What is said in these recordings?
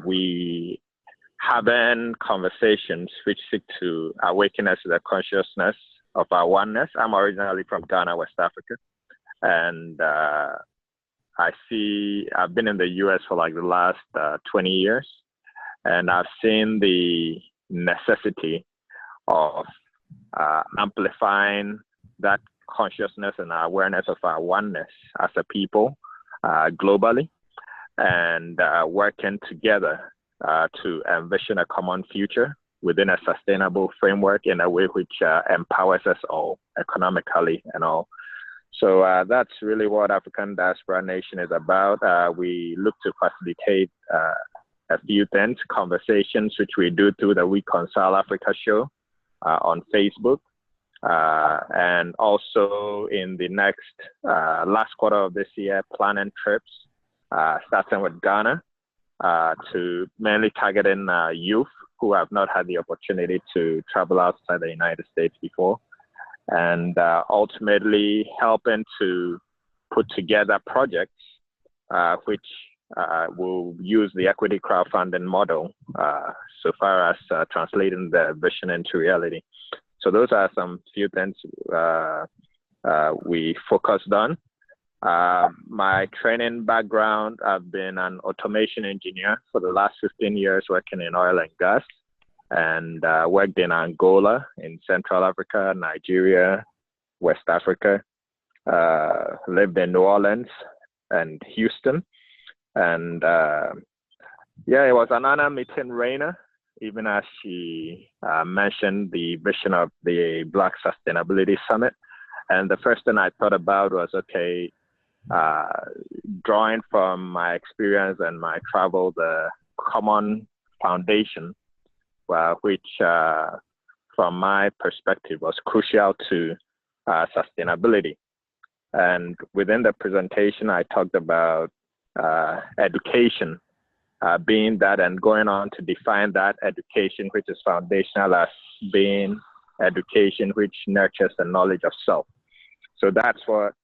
We having conversations which seek to awaken us to the consciousness of our oneness. I'm originally from Ghana, West Africa, and I've been in the US for like the last 20 years, and I've seen the necessity of amplifying that consciousness and awareness of our oneness as a people globally, and working together to envision a common future within a sustainable framework in a way which empowers us all economically and all. So that's really what African Diaspora Nation is about. We look to facilitate a few things, conversations, which we do through the Reconcile Africa show on Facebook. And also in the next last quarter of this year, planning trips, starting with Ghana, to mainly targeting youth who have not had the opportunity to travel outside the United States before, and ultimately helping to put together projects which will use the equity crowdfunding model so far as translating the vision into reality. So those are some few things we focused on. My training background, I've been an automation engineer for the last 15 years working in oil and gas, and worked in Angola, in Central Africa, Nigeria, West Africa, lived in New Orleans and Houston. And yeah, it was an honor meeting Raina, even as she mentioned the vision of the Black Sustainability Summit. And the first thing I thought about was, okay, drawing from my experience and my travel, the common foundation, which from my perspective was crucial to sustainability. And within the presentation, I talked about education being that, and going on to define that education, which is foundational, as being education which nurtures the knowledge of self. So that's what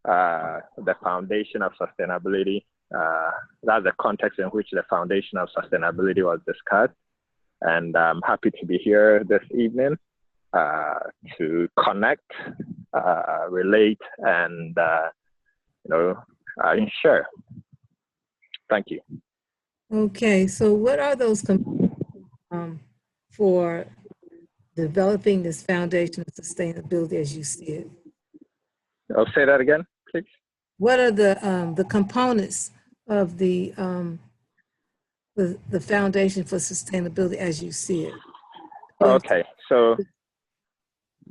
the foundation of sustainability, that's the context in which the foundation of sustainability was discussed. And I'm happy to be here this evening to connect, relate, and share. Thank you. Okay, so what are those for developing this foundation of sustainability as you see it? I'll say that again, please. What are the components of the foundation for sustainability as you see it? Okay, so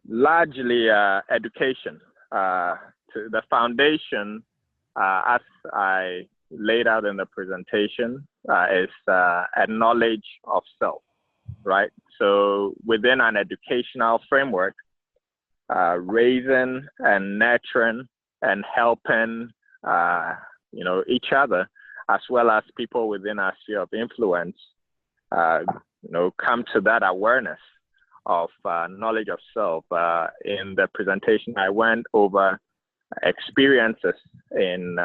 largely education. To the foundation, as I laid out in the presentation, is a knowledge of self, right? So within an educational framework, raising and nurturing and helping each other, as well as people within our sphere of influence, come to that awareness of knowledge of self. In the presentation, I went over experiences in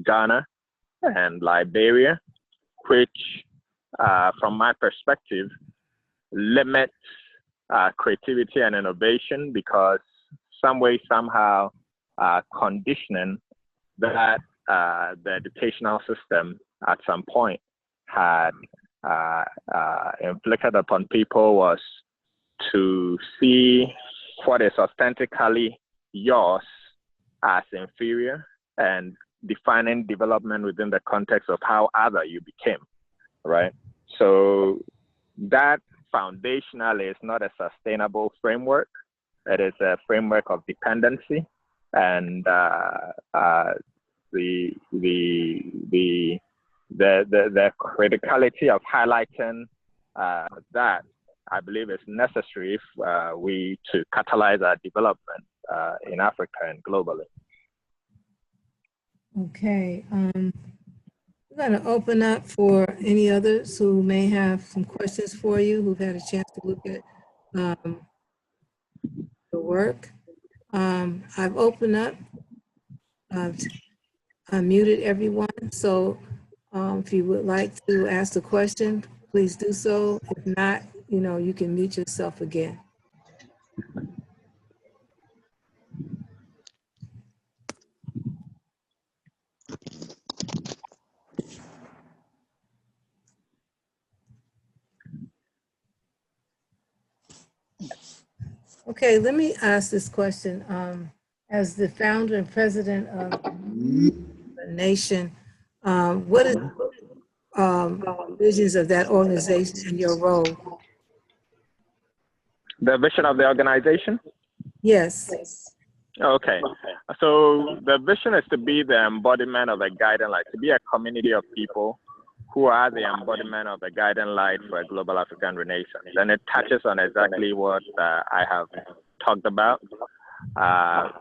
Ghana and Liberia, which, from my perspective, limits creativity and innovation, because some way, somehow, conditioning that the educational system at some point had inflicted upon people was to see what is authentically yours as inferior, and defining development within the context of how other you became, right? So that foundationally is not a sustainable framework. It is a framework of dependency, and the criticality of highlighting that, I believe, is necessary if we to catalyze our development in Africa and globally. Okay, we're going to open up for any others who may have some questions for you, who've had a chance to look at the work. I've opened up, I muted everyone, so If you would like to ask a question, please do so. If not, you can mute yourself again. Okay, let me ask this question. As the founder and president of the nation, what is visions of that organization and your role? The vision of the organization? Yes. Okay. So the vision is to be the embodiment of a guiding light, to be a community of people who are the embodiment of a guiding light for a global African renaissance. And it touches on exactly what I have talked about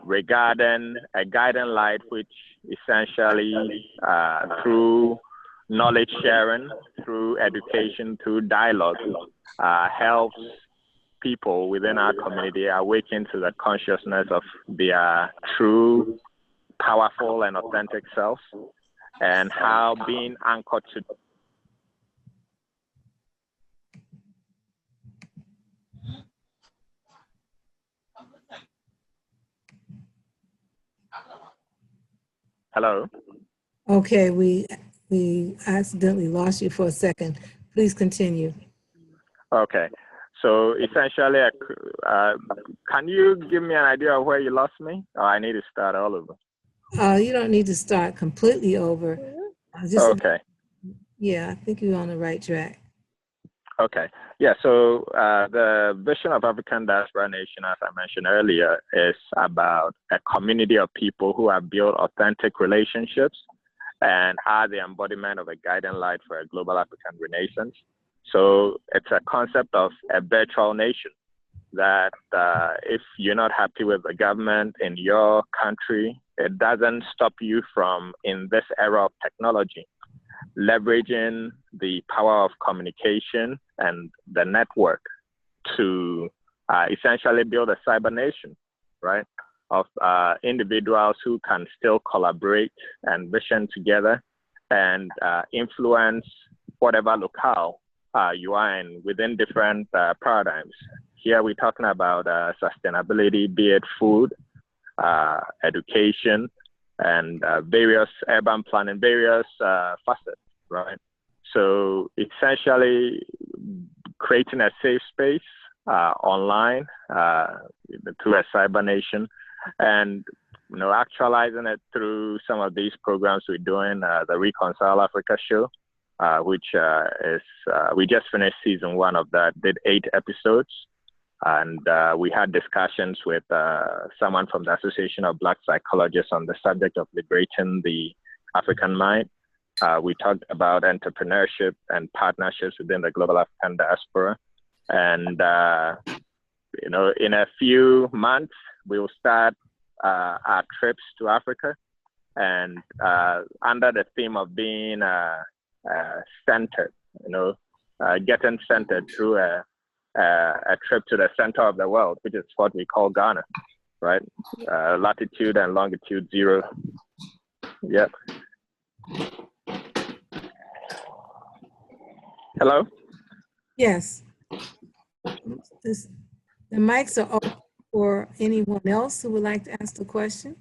regarding a guiding light, which essentially through knowledge sharing, through education, through dialogue, helps people within our community awaken to the consciousness of their true, powerful, and authentic selves, and how being anchored to Hello? Okay, we accidentally lost you for a second. Please continue. Okay. So essentially, can you give me an idea of where you lost me? Or I need to start all over? You don't need to start completely over. Okay. Yeah, I think you're on the right track. Okay. Yeah, so the vision of African Diaspora Nation, as I mentioned earlier, is about a community of people who have built authentic relationships and are the embodiment of a guiding light for a global African renaissance. So it's a concept of a virtual nation that if you're not happy with the government in your country, it doesn't stop you from, in this era of technology, leveraging the power of communication and the network to essentially build a cyber nation, right? Of individuals who can still collaborate and vision together and influence whatever locale you are in within different paradigms. Here we're talking about sustainability, be it food, education, and various urban planning, various facets, right? So essentially creating a safe space online through a cyber nation, and actualizing it through some of these programs we're doing, the Reconcile Africa show, which is we just finished season 1 of that, did 8 episodes. And we had discussions with someone from the Association of Black Psychologists on the subject of liberating the African mind. We talked about entrepreneurship and partnerships within the global African diaspora. And, in a few months, we will start our trips to Africa. And under the theme of being centered, getting centered through a trip to the center of the world, which is what we call Ghana, right? Latitude and longitude 0. Yep. Hello? Yes. The mics are open for anyone else who would like to ask a question.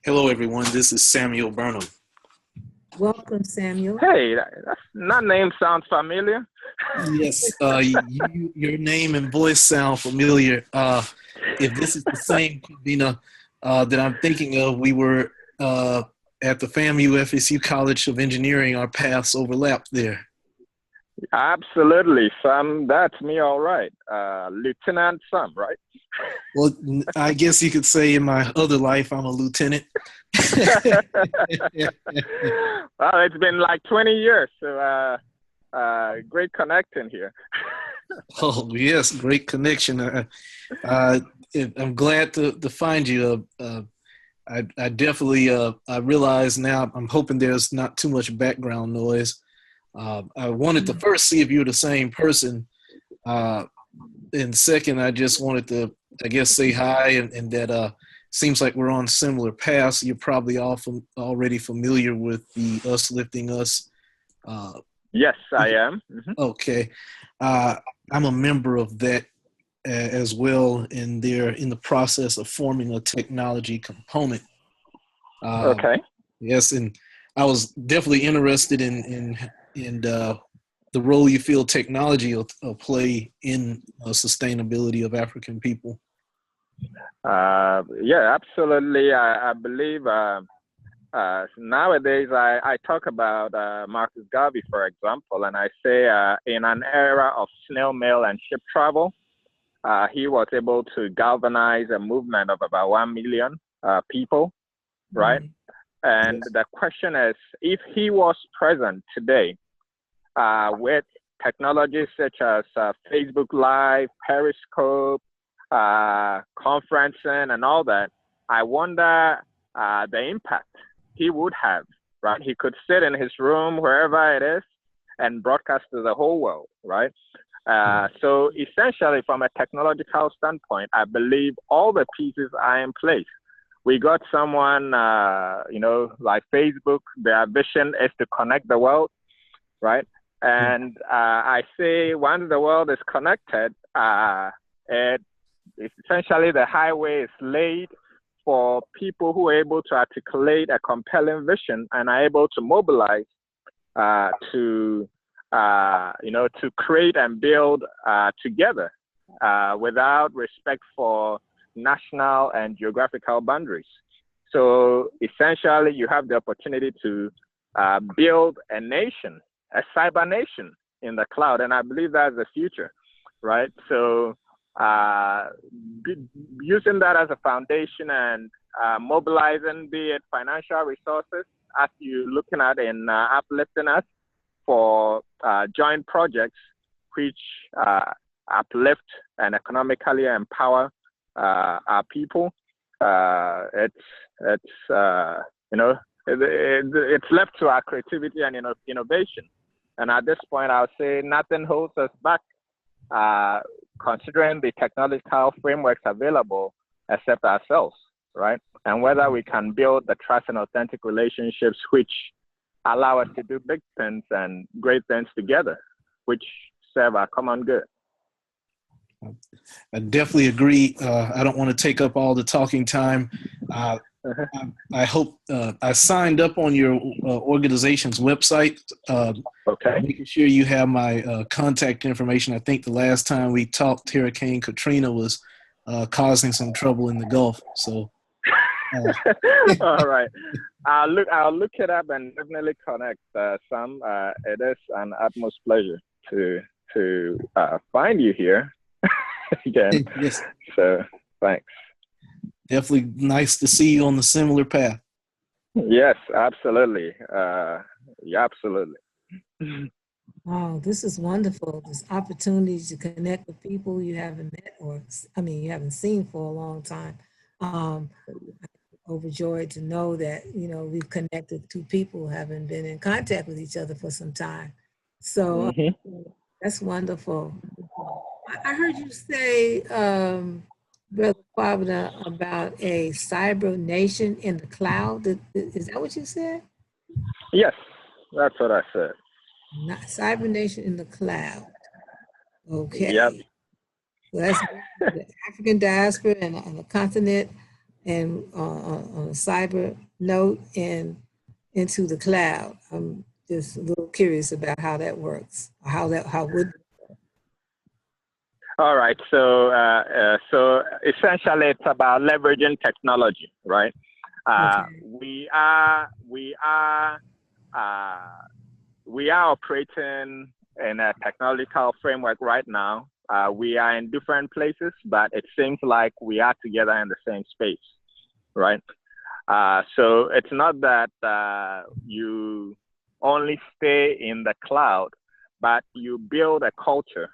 Hello, everyone. This is Samuel Burnham. Welcome, Samuel. Hey, that name sounds familiar. Yes, your name and voice sound familiar. If this is the same Kwabena that I'm thinking of, we were at the FAMU FSU College of Engineering. Our paths overlapped there. Absolutely, Sam. That's me, all right. Lieutenant Sam, right? Well, I guess you could say in my other life, I'm a lieutenant. Well, it's been like 20 years, so great connecting here. Oh, yes, great connection. I'm glad to find you. I definitely, I realize now, I'm hoping there's not too much background noise. I wanted to first see if you're the same person. And second, I just wanted to, I guess, say hi and that seems like we're on similar paths. You're probably already familiar with the Us Lifting Us. Yes, I am. Okay. I'm a member of that as well, and they're in the process of forming a technology component. Okay. Yes, and I was definitely interested in the role you feel technology will play in sustainability of African people. Yeah, absolutely. I believe nowadays I talk about Marcus Garvey, for example, and I say in an era of snail mail and ship travel, he was able to galvanize a movement of about 1 million people, right? And the question is, if he was present today with technologies such as Facebook Live, Periscope, conferencing, and all that, I wonder the impact he would have, right? He could sit in his room, wherever it is, and broadcast to the whole world, right? So essentially, from a technological standpoint, I believe all the pieces are in place. We got someone, like Facebook, their vision is to connect the world, right? And I say once the world is connected, it's essentially the highway is laid for people who are able to articulate a compelling vision and are able to mobilize to create and build together without respect for national and geographical boundaries. So essentially, you have the opportunity to build a nation, a cyber nation in the cloud, and I believe that's the future, right? So using that as a foundation and mobilizing, be it financial resources, as you're looking at in uplifting us for joint projects which uplift and economically empower our people. It's left to our creativity and innovation. And at this point, I'll say nothing holds us back, considering the technological frameworks available, except ourselves, right? And whether we can build the trust and authentic relationships which allow us to do big things and great things together, which serve our common good. I definitely agree. I don't want to take up all the talking time. I hope I signed up on your organization's website. Okay. Making sure you have my contact information. I think the last time we talked, Hurricane Katrina was causing some trouble in the Gulf. So. All right. I'll look it up and definitely connect. Sam, it is an utmost pleasure to find you here again. Yes. So thanks. Definitely nice to see you on the similar path. Yes, absolutely. Yeah, absolutely. Oh, this is wonderful. This opportunity to connect with people you haven't met you haven't seen for a long time. I'm overjoyed to know that, we've connected two people who haven't been in contact with each other for some time. So that's wonderful. I heard you say, Brother Kwabena, about a cyber nation in the cloud. Is that what you said? Yes, that's what I said. Not cyber nation in the cloud. Okay. Yep. So that's the African diaspora and the continent, and on a cyber note and into the cloud. I'm just a little curious about how that works. How would. All right. So essentially, it's about leveraging technology, right? Okay. We are operating in a technological framework right now. We are in different places, but it seems like we are together in the same space, right? So it's not that you only stay in the cloud, but you build a culture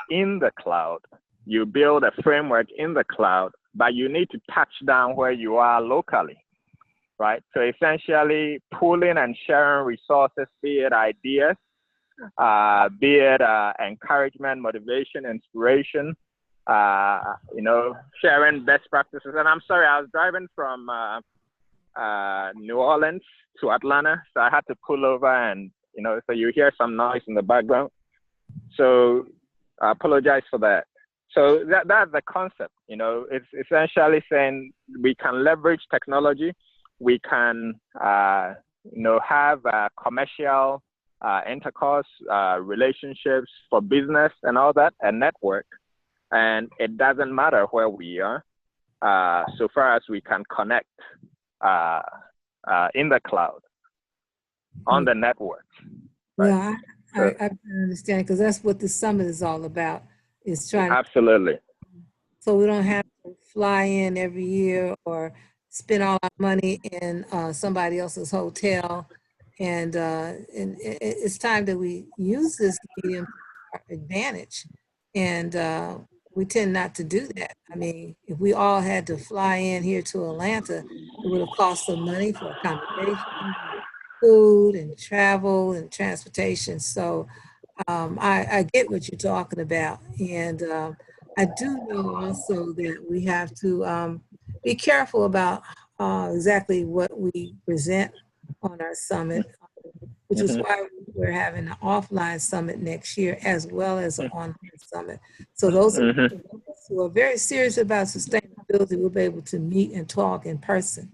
in the cloud. You build a framework in the cloud, but you need to touch down where you are locally, right? So essentially pooling and sharing resources, be it ideas, be it encouragement, motivation, inspiration, sharing best practices. And I'm sorry, I was driving from New Orleans to Atlanta, so I had to pull over, and so you hear some noise in the background. So I apologize for that. So that's the concept. It's essentially saying we can leverage technology. We can, have commercial intercourse, relationships for business and all that, and network. And it doesn't matter where we are, so far as we can connect in the cloud, on the network. Right? Yeah, I understand, because that's what the summit is all about, is trying Absolutely. so we don't have to fly in every year or spend all our money in somebody else's hotel. And it's time that we use this medium to our advantage. And we tend not to do that. I mean, if we all had to fly in here to Atlanta, it would have cost some money for accommodation, food, and travel and transportation. So I get what you're talking about. And I do know also that we have to be careful about exactly what we present on our summit, which is why we're having an offline summit next year as well as an online summit. So those of us who are very serious about sustainability will be able to meet and talk in person.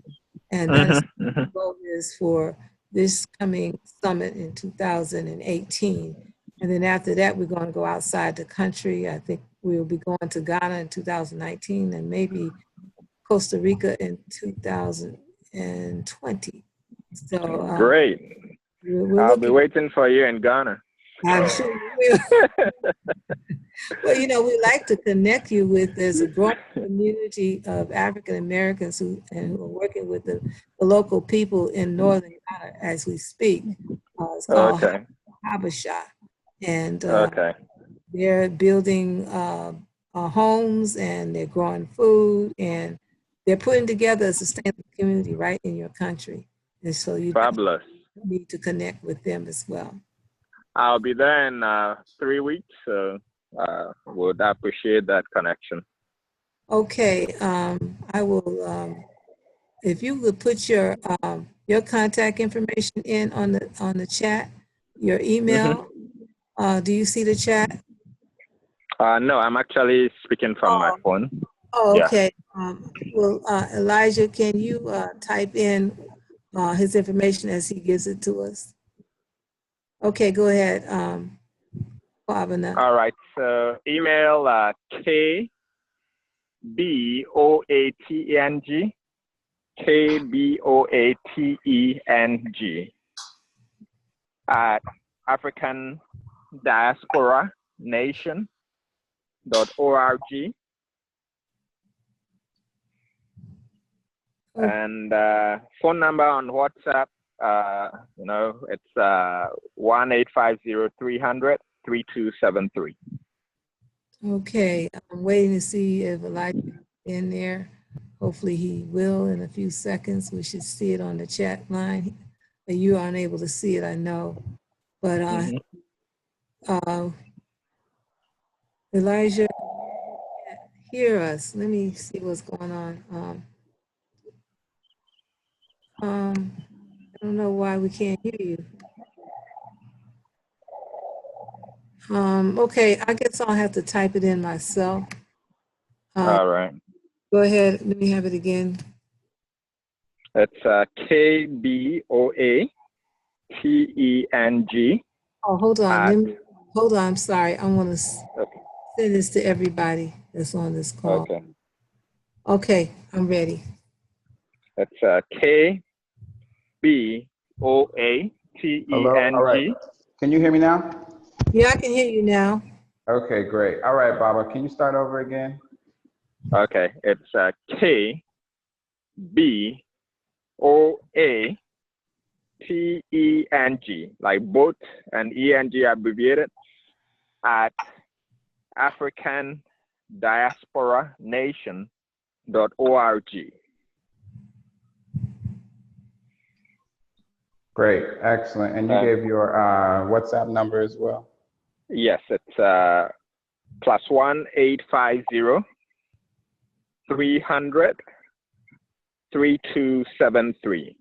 And that's what the goal is for this coming summit in 2018. And then after that, we're going to go outside the country. I think we'll be going to Ghana in 2019 and maybe Costa Rica in 2020. So great. I'll be waiting for you in Ghana. I'm sure you will. Well, we like to connect you with, there's a growing community of African Americans who are working with the local people in Northern Ghana as we speak. It's called Habesha. And they're building homes, and they're growing food, and they're putting together a sustainable community right in your country. And so you Fabulous. need to connect with them as well. I'll be there in 3 weeks, so would appreciate that connection. Okay, I will. If you would put your contact information in on the chat, your email. Do you see the chat? No, I'm actually speaking from my phone. Oh, okay. Well, Elijah, can you type in his information as he gives it to us? Okay, go ahead, Kwabena. All right. So email KBOATENG at africandiasporanation.org. And phone number on WhatsApp, it's 1-850-300-3273. Okay, I'm waiting to see if Elijah is in there. Hopefully he will in a few seconds. We should see it on the chat line. But you aren't able to see it, I know. But Elijah, hear us. Let me see what's going on. I don't know why we can't hear you. Okay, I guess I'll have to type it in myself. All right. Go ahead, let me have it again. It's KBOATENG. Oh, hold on. Hold on, I'm sorry. I want to send this to everybody that's on this call. Okay, I'm ready. It's KBOATENG. All right. Can you hear me now? Yeah, I can hear you now. Okay, great. All right, Baba, can you start over again? Okay, it's KBOATENG, like boat and ENG abbreviated, at africandiasporanation.org. Great, excellent. And you gave your WhatsApp number as well? Yes, it's +1 850 300 3273.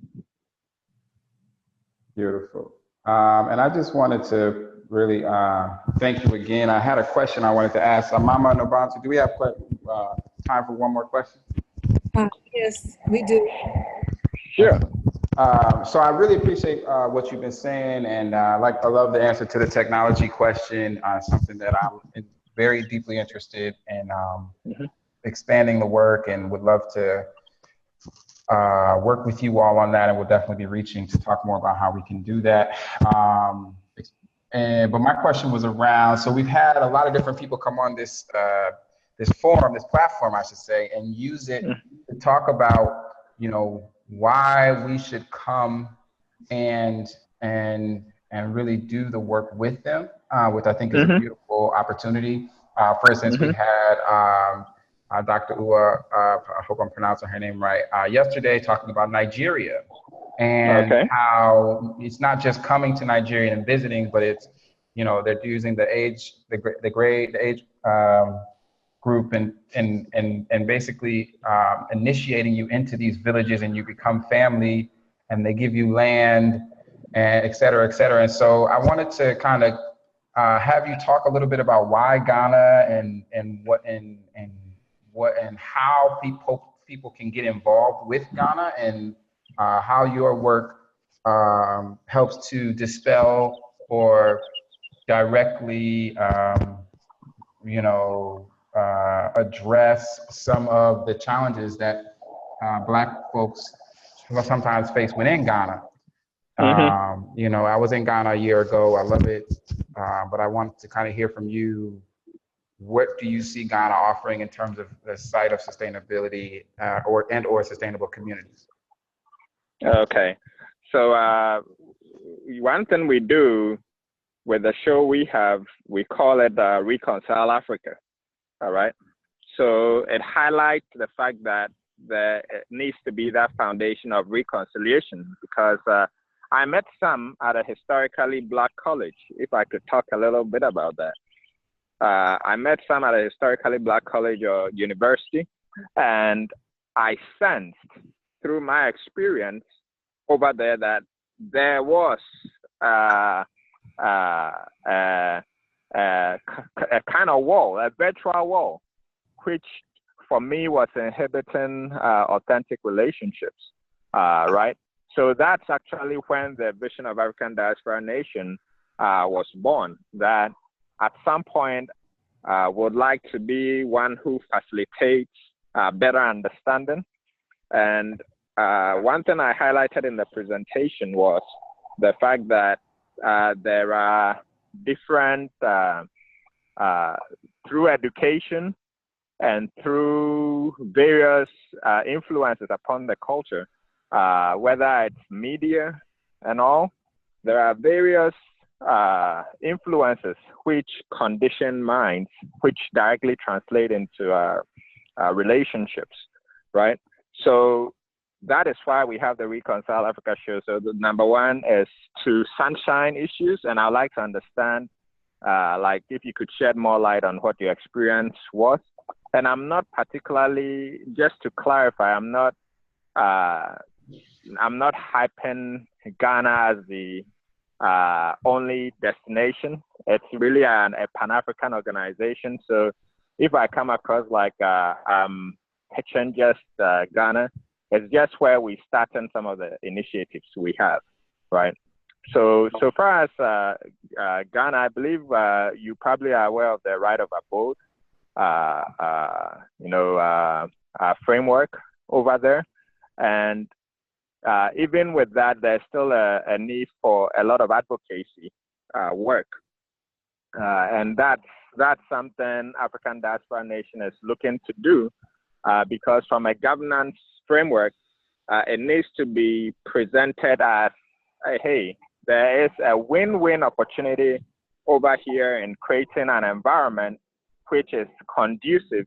Beautiful. And I just wanted to really thank you again. I had a question I wanted to ask. Mama Nobantu, do we have time for one more question? Yes, we do. Sure. So I really appreciate what you've been saying, and I love the answer to the technology question. Something that I'm very deeply interested in expanding the work, and would love to work with you all on that, and we'll definitely be reaching to talk more about how we can do that. But my question was around, so we've had a lot of different people come on this forum, this platform, I should say, and use it to talk about, why we should come and really do the work with them, which I think is a beautiful opportunity. For instance, we had Dr. Ua, I hope I'm pronouncing her name right, yesterday, talking about Nigeria and how it's not just coming to Nigeria and visiting, but it's, they're using the age group and basically initiating you into these villages, and you become family, and they give you land, and et cetera, et cetera. And so I wanted to kind of have you talk a little bit about why Ghana and how people can get involved with Ghana, and how your work helps to dispel or directly, address some of the challenges that Black folks sometimes face within Ghana. I was in Ghana a year ago. I love it, but I want to kind of hear from you. What do you see Ghana offering in terms of the site of sustainability or sustainable communities? Okay, so one thing we do with the show we call it Reconcile Africa. All right. So it highlights the fact that there needs to be that foundation of reconciliation, because I met some at a historically Black college, if I could talk a little bit about that. I met some at a historically Black college or university, and I sensed through my experience over there that there was a kind of wall, a virtual wall, which for me was inhibiting authentic relationships, right? So that's actually when the vision of African Diaspora Nation was born, that at some point would like to be one who facilitates better understanding. And one thing I highlighted in the presentation was the fact that there are different, through education and through various influences upon the culture, whether it's media and all, there are various influences which condition minds, which directly translate into relationships, right? So that is why we have the Reconcile Africa show. So the number one is to sunshine issues, and I'd like to understand, like, if you could shed more light on what your experience was. And I'm not particularly, just to clarify, I'm not hyping Ghana as the only destination. It's really a Pan-African organization. So if I come across like pitching just Ghana, it's just where we start on some of the initiatives we have, right? So far as Ghana, I believe you probably are aware of the right of abode, framework over there. And even with that, there's still a need for a lot of advocacy work. And that's something African Diaspora Nation is looking to do, because from a governance framework, it needs to be presented as, hey, there is a win-win opportunity over here in creating an environment which is conducive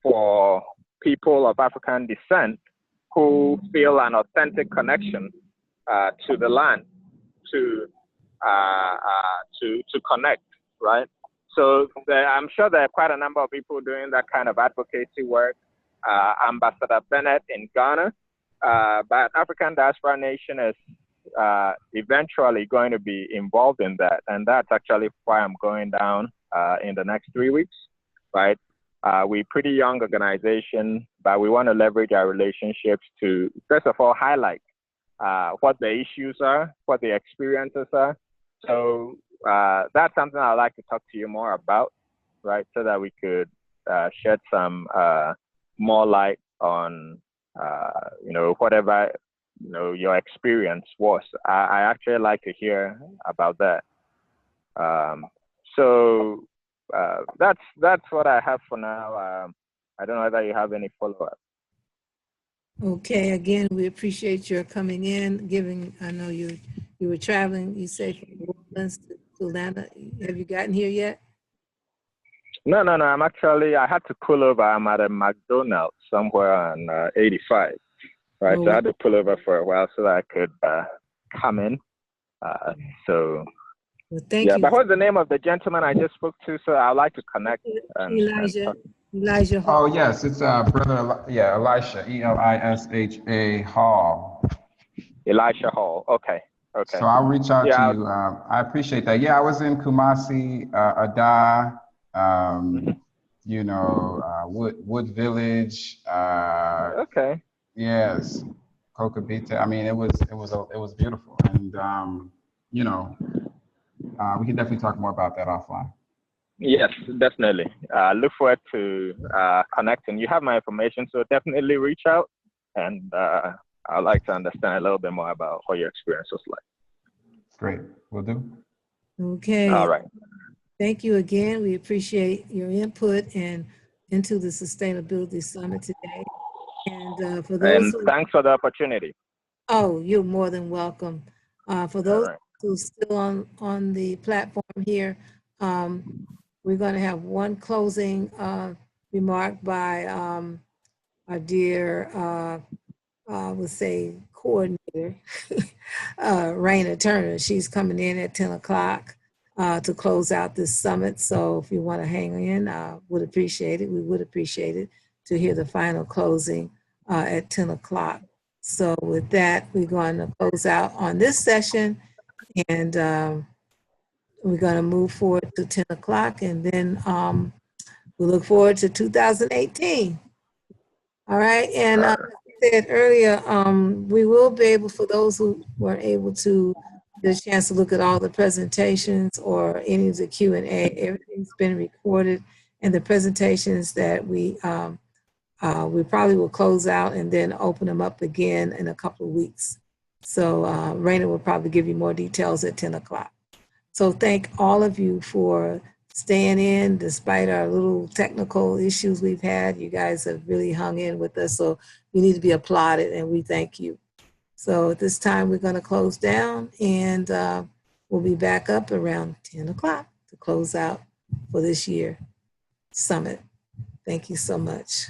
for people of African descent who feel an authentic connection to the land, to connect, right? I'm sure there are quite a number of people doing that kind of advocacy work. Ambassador Bennett in Ghana, but African Diaspora Nation is eventually going to be involved in that, and that's actually why I'm going down in the next 3 weeks, right? We're a pretty young organization, but we want to leverage our relationships to, first of all, highlight what the issues are, what the experiences are. So that's something I'd like to talk to you more about, right? So that we could shed some more light on, whatever, your experience was. I actually like to hear about that. That's what I have for now. I don't know whether you have any follow-up. Okay, again, we appreciate your coming in, I know you were traveling, you said from New Orleans to Atlanta. Have you gotten here yet? No. I had to pull over. I'm at a McDonald's somewhere on 85, right? So I had to pull over for a while so that I could come in. Well, thank you. But what's the name of the gentleman I just spoke to? So I'd like to connect. Elijah Hall. Oh, yes, it's brother, Elisha, Elisha Hall. Elisha Hall, okay. So I'll reach out to you. I appreciate that. Yeah, I was in Kumasi, Ada, Wood Village. Okay. Yes, Kokabita. I mean, it was beautiful, and we can definitely talk more about that offline. Yes, definitely. Look forward to connecting. You have my information, so definitely reach out, and I'd like to understand a little bit more about what your experience was like. Great, will do. Okay. All right. Thank you again. We appreciate your input and into the Sustainability Summit today. And for those thanks for the opportunity. Oh, you're more than welcome. For those who are still on the platform here, we're going to have one closing remark by our dear, we'll say, coordinator, Raina Turner. She's coming in at 10 o'clock to close out this summit. So if you want to hang in, would appreciate it. We would appreciate it to hear the final closing at 10 o'clock. So with that, we're going to close out on this session, and we're going to move forward to 10 o'clock, and then we look forward to 2018. All right, and I said earlier, we will be able, for those who weren't able to get a chance to look at all the presentations or any of the Q&A, everything's been recorded, and the presentations that we probably will close out and then open them up again in a couple of weeks. So Raina will probably give you more details at 10 o'clock. So thank all of you for staying in despite our little technical issues we've had. You guys have really hung in with us, so you need to be applauded, and we thank you. So at this time, we're going to close down, and we'll be back up around 10 o'clock to close out for this year summit. Thank you so much.